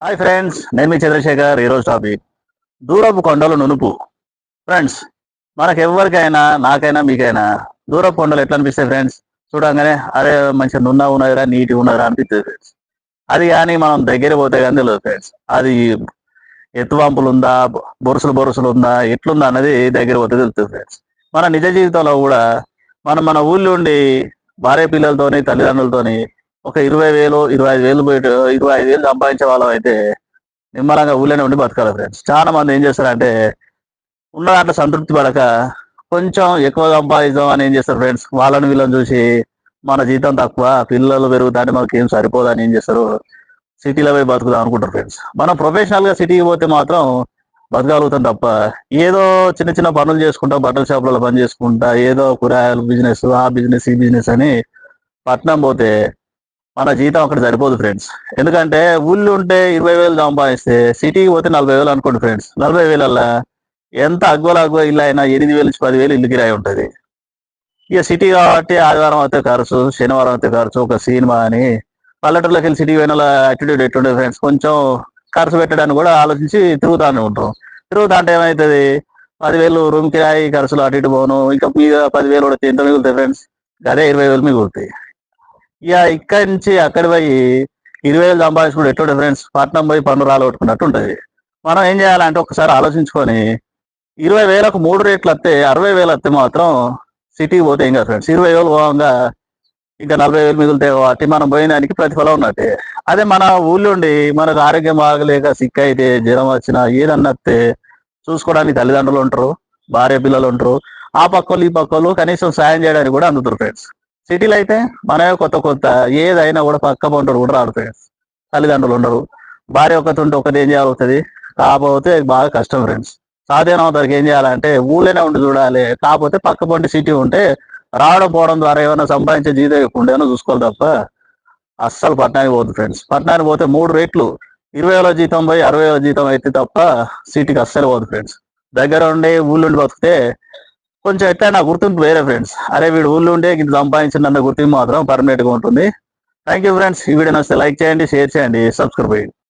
Hi friends, నేను మీ చంద్రశేఖర్. ఈరోజు topic దూరపు కొండలు నునుపు. ఫ్రెండ్స్, మనకెవ్వరికైనా, నాకైనా, మీకైనా దూరపు కొండలు ఎట్లా అనిపిస్తాయి ఫ్రెండ్స్? చూడంగానే అరే మంచిగా నున్నా ఉన్నదిరా, నీట్గా ఉన్నదిరా అనిపిస్తుంది ఫ్రెండ్స్. అది కానీ మనం దగ్గర పోతే కానీ తెలియదు ఫ్రెండ్స్. అది ఎత్తువంపులు ఉందా, బొరుసులు బొరుసులు ఉందా, ఎట్లుందా అన్నది దగ్గర పోతే తెలుస్తుంది ఫ్రెండ్స్. మన నిజ జీవితంలో కూడా మనం మన ఊళ్ళో ఉండి భార్య పిల్లలతోని, తల్లిదండ్రులతోని ఒక 20,000, 25,000 పోయి 25,000 సంపాదించే వాళ్ళం అయితే నిమ్మలంగా ఊళ్ళోనే ఉండి బతకాలి ఫ్రెండ్స్. చాలా మంది ఏం చేస్తారంటే ఉన్న దాంట్లో సంతృప్తి పడక కొంచెం ఎక్కువ సంపాదిద్దాం అని ఏం చేస్తారు ఫ్రెండ్స్, వాళ్ళని వీళ్ళని చూసి మన జీతం తక్కువ, పిల్లలు పెరుగుతాంటే మనకి ఏం సరిపోదని ఏం చేస్తారు, సిటీలో పోయి బతుకుదాం అనుకుంటారు ఫ్రెండ్స్. మనం ప్రొఫెషనల్ గా సిటీకి పోతే మాత్రం బతకగలుగుతాం తప్ప ఏదో చిన్న చిన్న పనులు చేసుకుంటా, బట్టల షాపులలో పని చేసుకుంటా, ఏదో కూరగాయలు బిజినెస్, ఆ బిజినెస్, ఈ బిజినెస్ అని పట్నం పోతే మన జీతం అక్కడ సరిపోదు ఫ్రెండ్స్. ఎందుకంటే ఊళ్ళో ఉంటే 20,000 సంపాదిస్తే సిటీకి పోతే 40,000 అనుకోండి ఫ్రెండ్స్. 40,000 ఎంత అగ్గువ ఇల్లు అయినా 8,000 నుంచి 10,000 ఇల్లు కిరాయి ఉంటుంది. ఇక సిటీ కాబట్టి ఆదివారం అయితే ఖర్చు, శనివారం అయితే ఖర్చు, ఒక సినిమా అని. పల్లెటూరులోకి వెళ్ళి సిటీకి పోయిన యాటిట్యూడ్ ఎట్టుండే ఫ్రెండ్స్, కొంచెం ఖర్చు పెట్టడానికి కూడా ఆలోచించి తిరుగుతానే ఉంటాం. తిరుగుతా అంటే ఏమవుతుంది, 10,000 రూమ్ కిరాయి ఖర్చులు అటు ఇటు పోను, ఇంకా మీద 10,000 కూడా ఎంత మిగులుతాయి ఫ్రెండ్స్? అదే 20,000 మిగులుతాయి. ఇక ఇక్కడి నుంచి అక్కడి పోయి 20,000 సంపాదించుకుంటే ఎట్లుంటే ఫ్రెండ్స్, పట్నం పోయి పన్ను రాలగొట్టుకున్నట్టు ఉంటుంది. మనం ఏం చేయాలంటే ఒకసారి ఆలోచించుకొని 20,000కు 3 రేట్లు వస్తే 60,000 వస్తే మాత్రం సిటీకి పోతే ఏం కాదు ఫ్రెండ్స్. 20,000 పోగా ఇంకా 40,000 మిగులుతాయి కాబట్టి మనం పోయిన దానికి ప్రతిఫలం ఉన్నట్టే. అదే మన ఊళ్ళో ఉండి మనకు ఆరోగ్యం బాగలేక సిక్ అయితే, జ్వరం వచ్చినా, ఏదన్నా వస్తే చూసుకోవడానికి తల్లిదండ్రులు ఉంటారు, భార్య పిల్లలు ఉంటారు, ఆ పక్కలు ఈ పక్కలు కనీసం సాయం చేయడానికి కూడా అందుతారు ఫ్రెండ్స్. సిటీలో అయితే మనమే కొత్త కొత్త ఏదైనా కూడా పక్క పంటలు కూడా రాడు ఫ్రెండ్స్. తల్లిదండ్రులు ఉండరు, భార్య ఒకటి ఉంటే ఒకటి ఏం చేయాల్సింది, కాకపోతే బాగా కష్టం ఫ్రెండ్స్. సాధ్యం అవుతానికి ఏం చేయాలంటే ఊళ్ళోనే ఉండి చూడాలి. కాకపోతే పక్క పంటి సిటీ ఉంటే రావడం పోవడం ద్వారా ఏమైనా సంపాదించే జీతం ఎక్కువ ఉండేనో చూసుకోవాలి తప్ప అస్సలు పట్టణానికి పోదు ఫ్రెండ్స్. పట్టణానికి పోతే 3 రేట్లు, 20,000 జీతం పోయి 60,000 జీతం అయితే తప్ప సిటీకి అస్సలు పోదు ఫ్రెండ్స్. దగ్గర ఉండి ఊళ్ళుండి బతికితే కొంచెం ఎట్లా గుర్తింపు వేరే ఫ్రెండ్స్. అరే వీడు ఊళ్ళో ఉండే ఇంత సంపాదించిన గుర్తింపు మాత్రం పర్మనెంట్ గా ఉంటుంది. Thank you friends. ఈ వీడియో నచ్చితే లైక్ చేయండి, షేర్ చేయండి, సబ్స్క్రైబ్ చేయండి.